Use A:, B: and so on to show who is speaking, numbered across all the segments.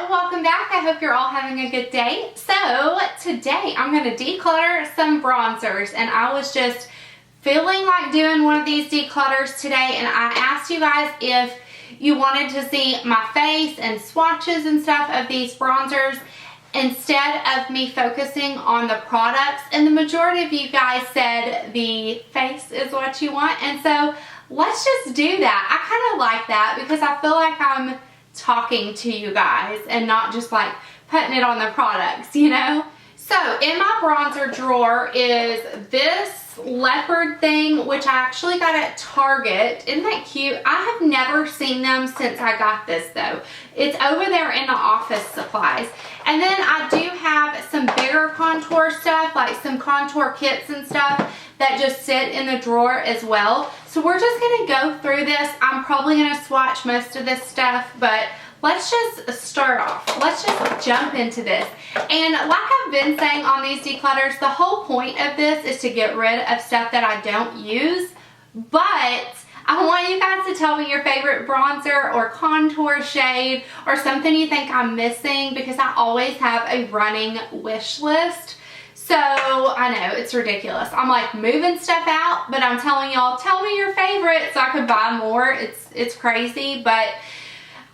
A: welcome back. I hope you're all having a good day. So today I'm going to declutter some bronzers, and I was just feeling like doing one of these declutters today, and I asked you guys if you wanted to see my face and swatches and stuff of these bronzers instead of me focusing on the products, and the majority of you guys said the face is what you want, and so let's just do that. I kind of like that because I feel like I'm talking to you guys and not just like putting it on the products, you know? So in my bronzer drawer is this leopard thing, which I actually got at Target. Isn't that cute? I have never seen them since I got this though. It's over there in the office supplies. And then I do have some bigger contour stuff, like some contour kits and stuff that just sit in the drawer as well. So we're just gonna go through this. I'm probably gonna swatch most of this stuff, but let's just start off. Let's just jump into this. And like I've been saying on these declutters, the whole point of this is to get rid of stuff that I don't use, but I want you guys to tell me your favorite bronzer or contour shade or something you think I'm missing, because I always have a running wish list. So I know it's ridiculous. I'm like moving stuff out, but I'm telling y'all, tell me your favorite so I could buy more. It's crazy, but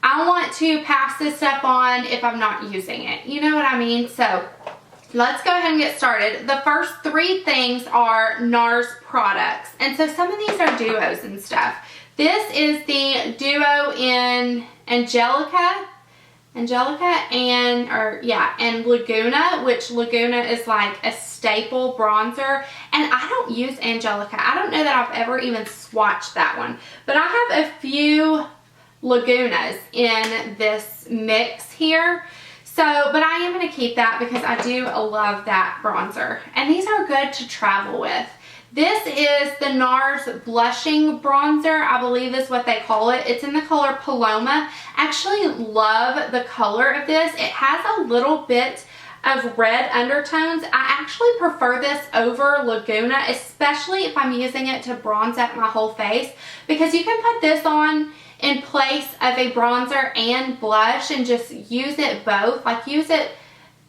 A: I want to pass this stuff on if I'm not using it. You know what I mean? So let's go ahead and get started. The first three things are Nars products. And so some of these are duos and stuff. This is the duo in Angelica and Laguna, which Laguna is like a staple bronzer, and I don't use Angelica. I don't know that I've ever even swatched that one, but I have a few Lagunas in this mix here. So, but I am going to keep that because I do love that bronzer, and these are good to travel with. This is the Nars blushing bronzer, I believe is what they call it. It's in the color Paloma. I actually love the color of this. It has a little bit of red undertones. I actually prefer this over Laguna, especially if I'm using it to bronze up my whole face, because you can put this on in place of a bronzer and blush and just use it both. Like use it,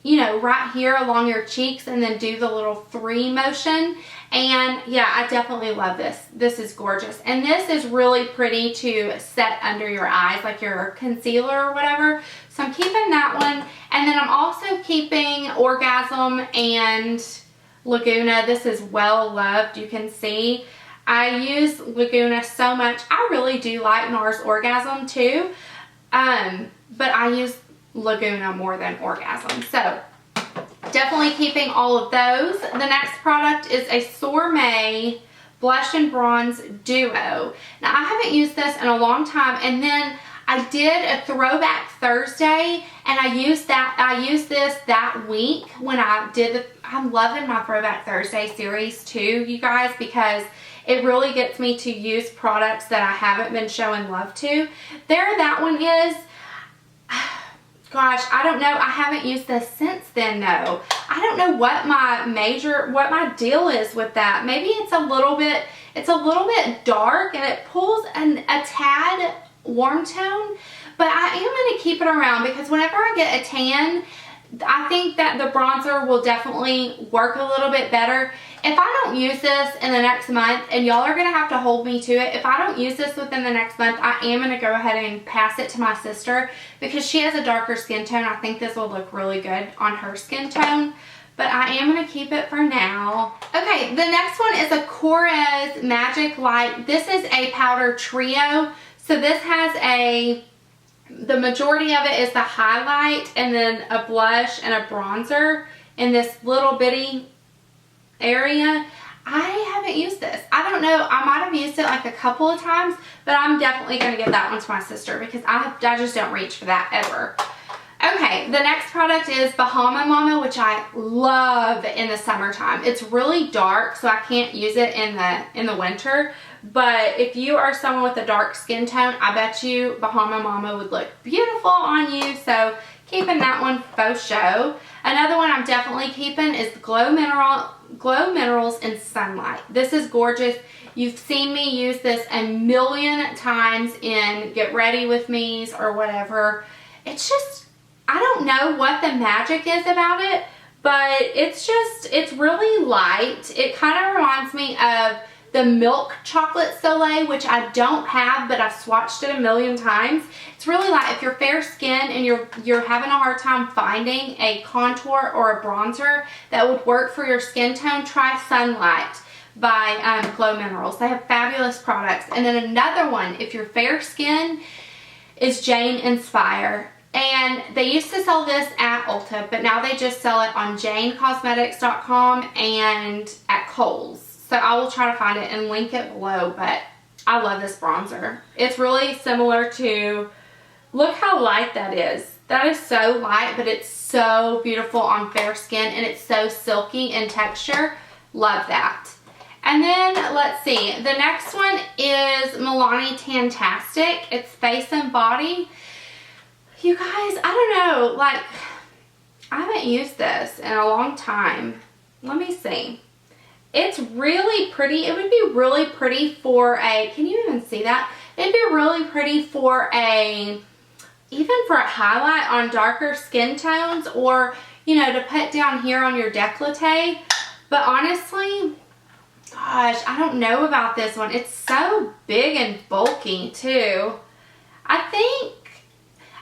A: you know, right here along your cheeks and then do the little three motion. And yeah, I definitely love this. This is gorgeous. And this is really pretty to set under your eyes, like your concealer or whatever. So I'm keeping that one. And then I'm also keeping Orgasm and Laguna. This is well loved, you can see. I use Laguna so much. I really do like Nars Orgasm too. But I use Laguna more than Orgasm. So definitely keeping all of those. The next product is a Sourmet Blush and Bronze Duo. Now I haven't used this in a long time, and then I did a Throwback Thursday, and I used this that week when I did I'm loving my Throwback Thursday series too, you guys, because it really gets me to use products that I haven't been showing love to. There that one is. Gosh, I don't know. I haven't used this since then though. I don't know what my deal is with that. Maybe it's a little bit dark and it pulls a tad warm tone, but I am going to keep it around because whenever I get a tan, I think that the bronzer will definitely work a little bit better. If I don't use this in the next month, and y'all are going to have to hold me to it, if I don't use this within the next month, I am going to go ahead and pass it to my sister because she has a darker skin tone. I think this will look really good on her skin tone, but I am going to keep it for now. Okay, the next one is a Korres Magic Light. This is a powder trio. So this has the majority of it is the highlight and then a blush and a bronzer in this little bitty area. I haven't used this. I don't know. I might have used it like a couple of times, but I'm definitely going to give that one to my sister because I just don't reach for that ever. Okay, the next product is Bahama Mama, which I love in the summertime. It's really dark, so I can't use it in the winter. But if you are someone with a dark skin tone, I bet you Bahama Mama would look beautiful on you. So keeping that one faux show. Another one I'm definitely keeping is Glow Minerals in Sunlight. This is gorgeous. You've seen me use this a million times in Get Ready With Me's or whatever. It's just I don't know what the magic is about it, but it's really light. It kind of reminds me of the milk chocolate Soleil, which I don't have, but I've swatched it a million times. It's really light. If you're fair skin and you're having a hard time finding a contour or a bronzer that would work for your skin tone, try Sunlight by Glow Minerals. They have fabulous products. And then another one, if you're fair skin, is Jane Inspire. And they used to sell this at Ulta, but now they just sell it on janecosmetics.com and at Kohl's. So I will try to find it and link it below, but I love this bronzer. It's really similar to, look how light that is. That is so light, but it's so beautiful on fair skin, and it's so silky in texture. Love that. And then, let's see, the next one is Milani Tantastic. It's face and body. You guys, I don't know, like, I haven't used this in a long time. Let me see. It's really pretty. It would be really pretty for a, can you even see that? It'd be really pretty for a, even for a highlight on darker skin tones, or, you know, to put down here on your décolleté. But honestly, gosh, I don't know about this one. It's so big and bulky too.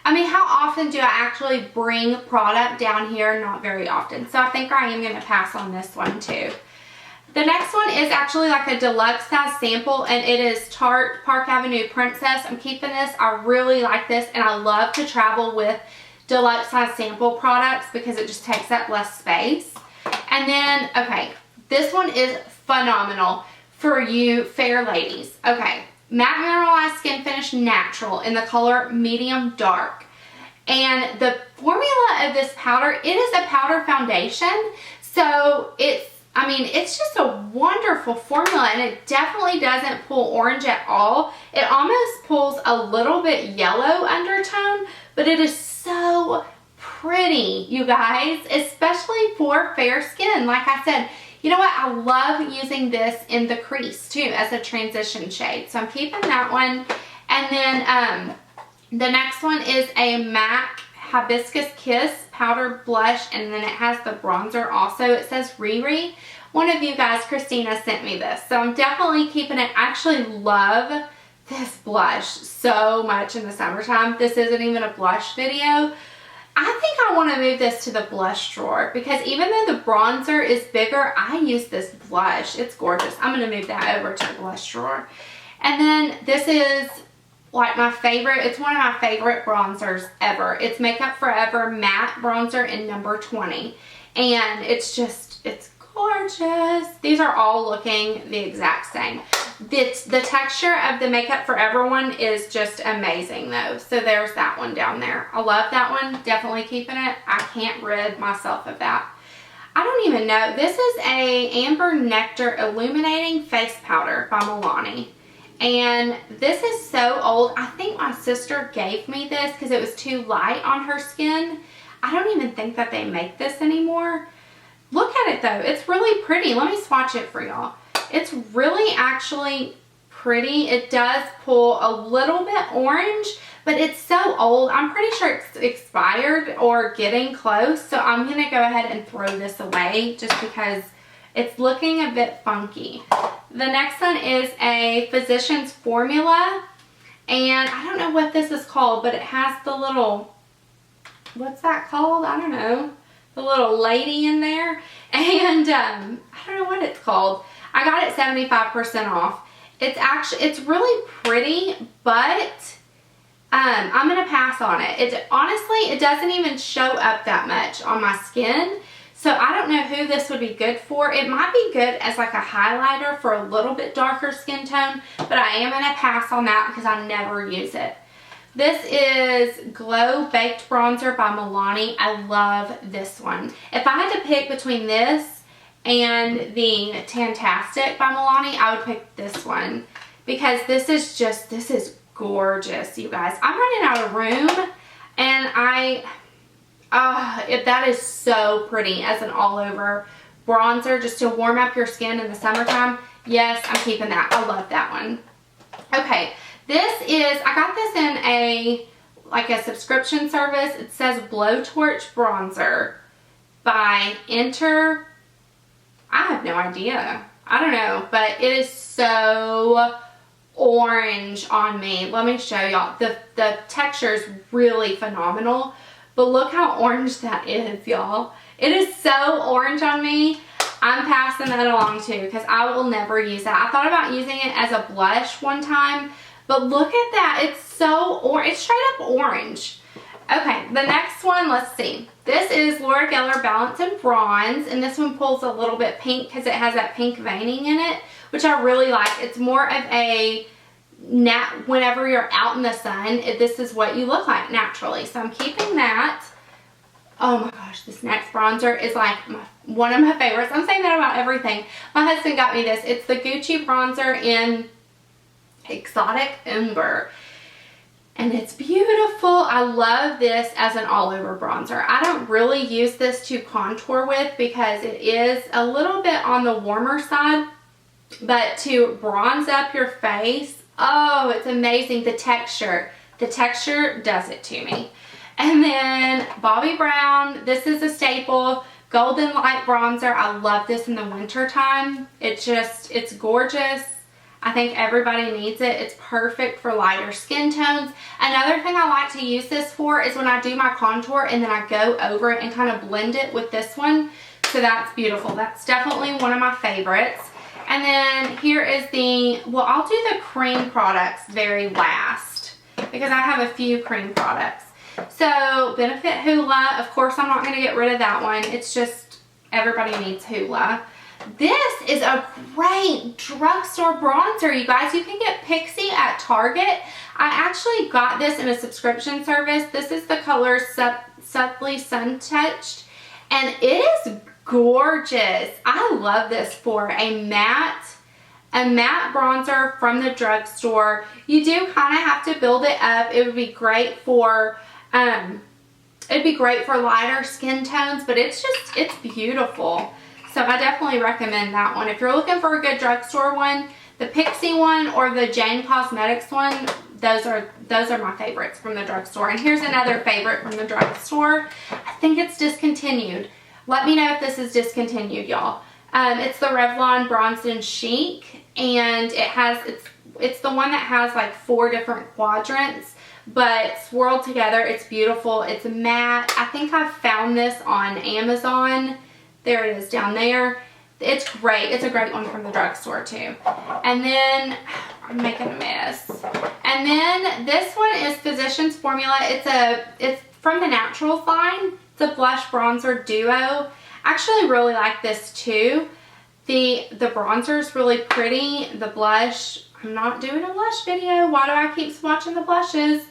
A: I mean, how often do I actually bring product down here? Not very often. So I think I am going to pass on this one too. The next one is actually like a deluxe size sample, and it is Tarte Park Avenue Princess. I'm keeping this. I really like this, and I love to travel with deluxe size sample products because it just takes up less space. And then, okay, this one is phenomenal for you fair ladies. Okay, Matte Mineralized Skin Finish Natural in the color Medium Dark. And the formula of this powder, it is a powder foundation. So it's just a wonderful formula, and it definitely doesn't pull orange at all. It almost pulls a little bit yellow undertone, but it is so pretty, you guys, especially for fair skin. Like I said, you know what? I love using this in the crease too as a transition shade. So I'm keeping that one. And then the next one is a MAC Hibiscus Kiss Powder Blush, and then it has the bronzer also. It says Riri. One of you guys, Christina, sent me this. So I'm definitely keeping it. I actually love this blush so much in the summertime. This isn't even a blush video. I think I want to move this to the blush drawer, because even though the bronzer is bigger, I use this blush. It's gorgeous. I'm going to move that over to the blush drawer. And then this is like my favorite. It's one of my favorite bronzers ever. It's Makeup Forever Matte Bronzer in number 20. And it's gorgeous. These are all looking the exact same. The texture of the Makeup Forever one is just amazing though. So there's that one down there. I love that one. Definitely keeping it. I can't rid myself of that. I don't even know. This is a Amber Nectar Illuminating Face Powder by Milani. And this is so old. I think my sister gave me this because it was too light on her skin. I don't even think that they make this anymore. Look at it though. It's really pretty. Let me swatch it for y'all. It's really actually pretty. It does pull a little bit orange, but it's so old. I'm pretty sure it's expired or getting close. So I'm going to go ahead and throw this away just because it's looking a bit funky. The next one is a Physicians Formula. And I don't know what this is called, but it has the little, what's that called? I don't know. The little lady in there. And I don't know what it's called. I got it 75% off. It's really pretty, but I'm going to pass on it. Honestly, it doesn't even show up that much on my skin. So I don't know who this would be good for. It might be good as like a highlighter for a little bit darker skin tone, but I am going to pass on that because I never use it. This is Glow Baked Bronzer by Milani. I love this one. If I had to pick between this and the Tantastic by Milani, I would pick this one because this is gorgeous, you guys. I'm running out of room, and that is so pretty as an all-over bronzer just to warm up your skin in the summertime. Yes, I'm keeping that. I love that one. Okay. This is, I got this in like a subscription service. It says Blowtorch Bronzer by Enter. I have no idea. I don't know, but it is so orange on me. Let me show y'all. The texture is really phenomenal, but look how orange that is, y'all. It is so orange on me. I'm passing that along too because I will never use that. I thought about using it as a blush one time, but look at that. It's so orange. It's straight up orange. Okay, the next one, let's see. This is Laura Geller Balance and Bronze, and this one pulls a little bit pink because it has that pink veining in it, which I really like. It's more of a whenever you're out in the sun, this is what you look like naturally. So I'm keeping that. Oh my gosh, this next bronzer is like one of my favorites. I'm saying that about everything. My husband got me this. It's the Gucci bronzer in Exotic Ember. And it's beautiful. I love this as an all-over bronzer. I don't really use this to contour with because it is a little bit on the warmer side. But to bronze up your face, oh, it's amazing. The texture does it to me. And then Bobbi Brown, this is a staple, Golden Light Bronzer. I love this in the winter time. It's gorgeous. I think everybody needs it. It's perfect for lighter skin tones. Another thing I like to use this for is when I do my contour and then I go over it and kind of blend it with this one. So that's beautiful. That's definitely one of my favorites. And then here is I'll do the cream products very last because I have a few cream products. So Benefit Hoola, of course I'm not going to get rid of that one. It's just everybody needs Hoola. This is a great drugstore bronzer, you guys. You can get Pixie at Target. I actually got this in a subscription service. This is the color Subtly Sun Touched, and it is gorgeous. I love this for a matte bronzer from the drugstore. You do kind of have to build it up. It would be great for lighter skin tones, but it's beautiful. So I definitely recommend that one. If you're looking for a good drugstore one, the Pixie one or the Jane Cosmetics one, those are my favorites from the drugstore. And here's another favorite from the drugstore. I think it's discontinued. Let me know if this is discontinued, y'all. It's the Revlon Bronze Chic, and it's the one that has like 4 different quadrants, but swirled together. It's beautiful. It's matte. I think I've found this on Amazon. There it is down there. It's great. It's a great one from the drugstore too. And then I'm making a mess. And then this one is Physicians Formula. It's from the Naturals line. It's a blush bronzer duo. I actually really like this too. The bronzer is really pretty. The blush, I'm not doing a blush video. Why do I keep swatching the blushes?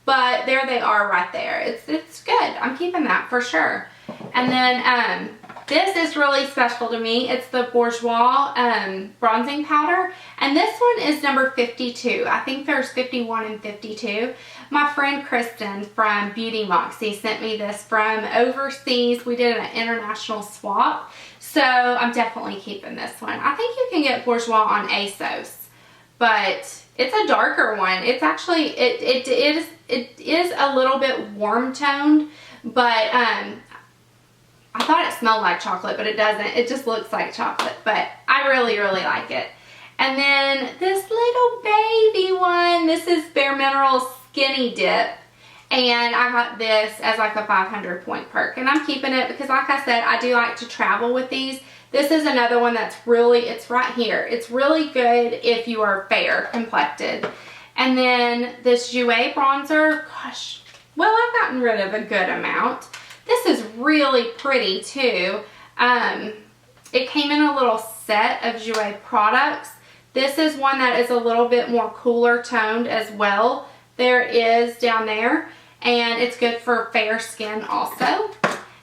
A: But there they are right there. It's good. I'm keeping that for sure. And then this is really special to me. It's the Bourjois bronzing powder. And this one is number 52. I think there's 51 and 52. My friend Kristen from Beauty Moxie sent me this from overseas. We did an international swap. So I'm definitely keeping this one. I think you can get Bourjois on ASOS, but it's a darker one. It's actually, it is a little bit warm toned, but I thought it smelled like chocolate, but it doesn't. It just looks like chocolate, but I really, really like it. And then this little baby one, this is Bare Minerals Skinny Dip. And I got this as like a 500 point perk. And I'm keeping it because like I said, I do like to travel with these. This is another one that's really, it's right here. It's really good if you are fair complected. And then this Jouer bronzer, gosh, well, I've gotten rid of a good amount. This is really pretty too. It came in a little set of Jouer products. This is one that is a little bit more cooler toned as well. There is down there, and it's good for fair skin also.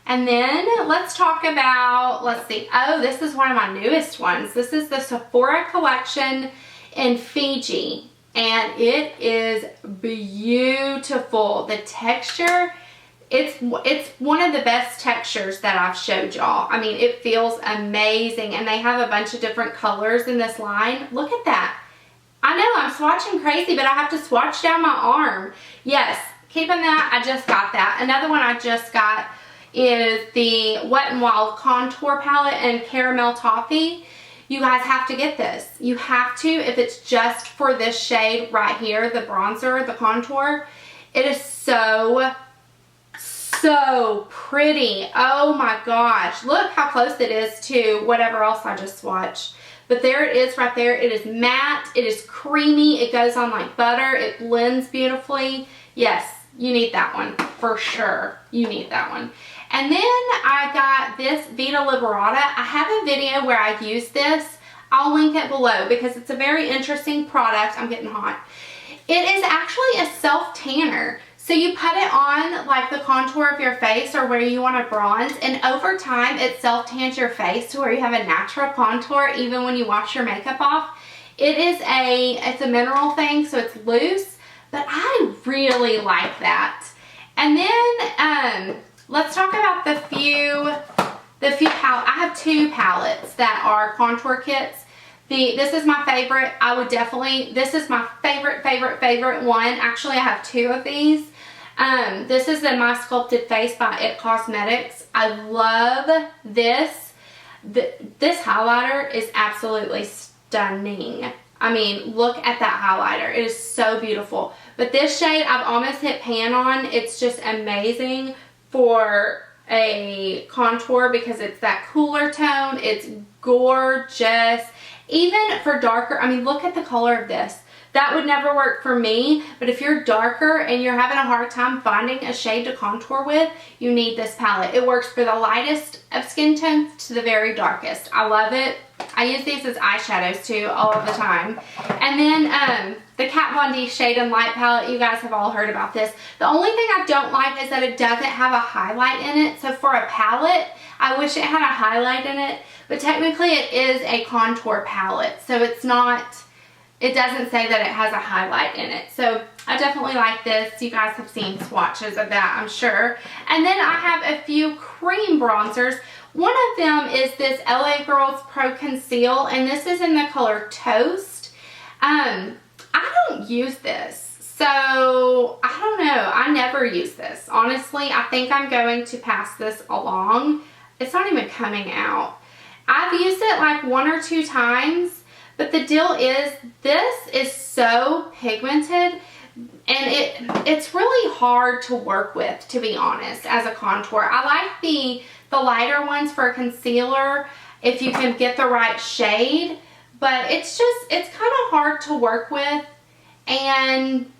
A: And then let's talk about, let's see, oh, this is one of my newest ones. This is the Sephora collection in Fiji, and it is beautiful. The texture, it's one of the best textures that I've showed y'all. I mean, it feels amazing, and they have a bunch of different colors in this line. Look at that. I know I'm swatching crazy, but I have to swatch down my arm. Yes, keeping that. I just got that. Another one I just got is the Wet n Wild Contour Palette and Caramel Toffee. You guys have to get this. You have to, if it's just for this shade right here, the bronzer, the contour. It is so pretty. Oh my gosh. Look how close it is to whatever else I just swatched. But there it is right there. It is matte. It is creamy. It goes on like butter. It blends beautifully. Yes, you need that one for sure. You need that one. And then I got this Vita Liberata. I have a video where I use this. I'll link it below because it's a very interesting product. I'm getting hot. It is actually a self-tanner. So you put it on like the contour of your face or where you want to bronze, and over time it self-tans your face to where you have a natural contour even when you wash your makeup off. It's a mineral thing, so it's loose, but I really like that. And then let's talk about the few palettes. I have 2 palettes that are contour kits. This is my favorite. This is my favorite one. Actually, I have 2 of these. This is the My Sculpted Face by IT Cosmetics. I love this. This highlighter is absolutely stunning. I mean, look at that highlighter. It is so beautiful. But this shade, I've almost hit pan on. It's just amazing for a contour because it's that cooler tone. It's gorgeous. Even for darker, I mean, look at the color of this. That would never work for me, but if you're darker and you're having a hard time finding a shade to contour with, you need this palette. It works for the lightest of skin tones to the very darkest. I love it. I use these as eyeshadows too all of the time. And then the Kat Von D Shade and Light palette, you guys have all heard about this. The only thing I don't like is that it doesn't have a highlight in it. So for a palette, I wish it had a highlight in it, but technically it is a contour palette. So it's not, it doesn't say that it has a highlight in it. So I definitely like this. You guys have seen swatches of that, I'm sure. And then I have a few cream bronzers. One of them is this LA Girls Pro Conceal, and this is in the color Toast. I don't use this, so I don't know. I never use this. Honestly, I think I'm going to pass this along. It's not even coming out. I've used it like 1 or 2 times, but the deal is this is so pigmented and it's really hard to work with, to be honest, as a contour. I like the lighter ones for a concealer if you can get the right shade, but it's kind of hard to work with, and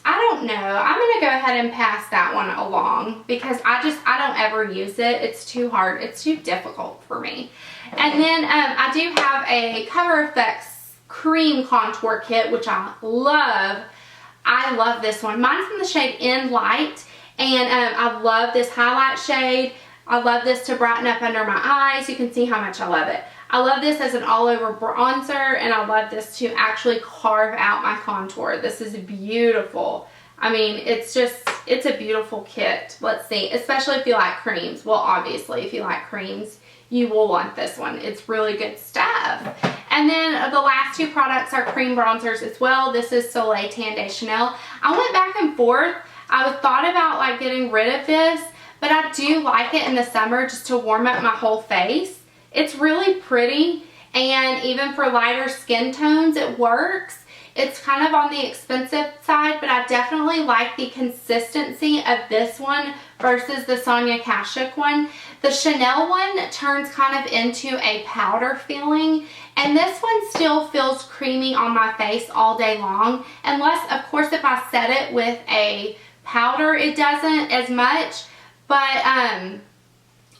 A: I don't know. I'm going to go ahead and pass that one along because I don't ever use it. It's too hard. It's too difficult for me. And then I do have a Cover FX cream contour kit, which I love. I love this one. Mine's in the shade In Light, and I love this highlight shade. I love this to brighten up under my eyes. You can see how much I love it. I love this as an all-over bronzer, and I love this to actually carve out my contour. This is beautiful. I mean, it's a beautiful kit. Let's see, especially if you like creams. Well, obviously, if you like creams, you will want this one. It's really good stuff. And then the last 2 products are cream bronzers as well. This is Soleil Tan de Chanel. I went back and forth. I thought about like getting rid of this, but I do like it in the summer just to warm up my whole face. It's really pretty, and even for lighter skin tones, it works. It's kind of on the expensive side, but I definitely like the consistency of this one versus the Sonia Kashuk one. The Chanel one turns kind of into a powder feeling, and this one still feels creamy on my face all day long. Unless, of course, if I set it with a powder, it doesn't as much. But I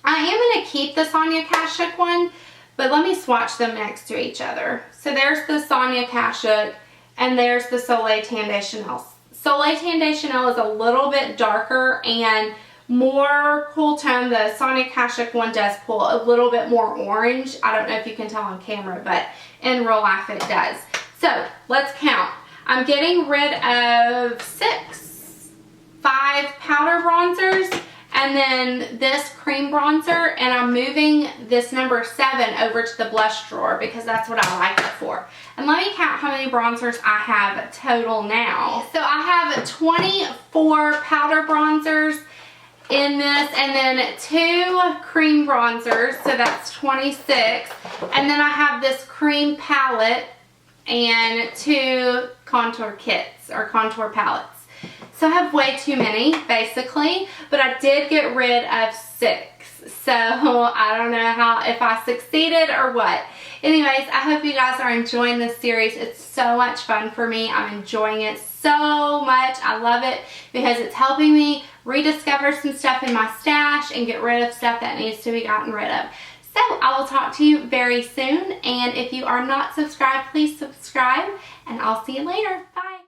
A: am going to keep the Sonia Kashuk one, but let me swatch them next to each other. So there's the Sonia Kashuk, and there's the Soleil Tan de Chanel. Soleil Tan de Chanel is a little bit darker and more cool tone. The Sonia Kashuk one does pull a little bit more orange. I don't know if you can tell on camera, but in real life it does. So let's count. I'm getting rid of 5 powder bronzers, and then this cream bronzer, and I'm moving this number 7 over to the blush drawer because that's what I like it for. And let me count how many bronzers I have total now. So I have 24 powder bronzers in this, and then 2 cream bronzers, so that's 26. And then I have this cream palette and 2 contour kits or contour palettes. So I have way too many, basically, but I did get rid of 6. So I don't know if I succeeded or what. Anyways, I hope you guys are enjoying this series. It's so much fun for me. I'm enjoying it so much. I love it because it's helping me rediscover some stuff in my stash and get rid of stuff that needs to be gotten rid of. So I will talk to you very soon, and if you are not subscribed, please subscribe, and I'll see you later. Bye.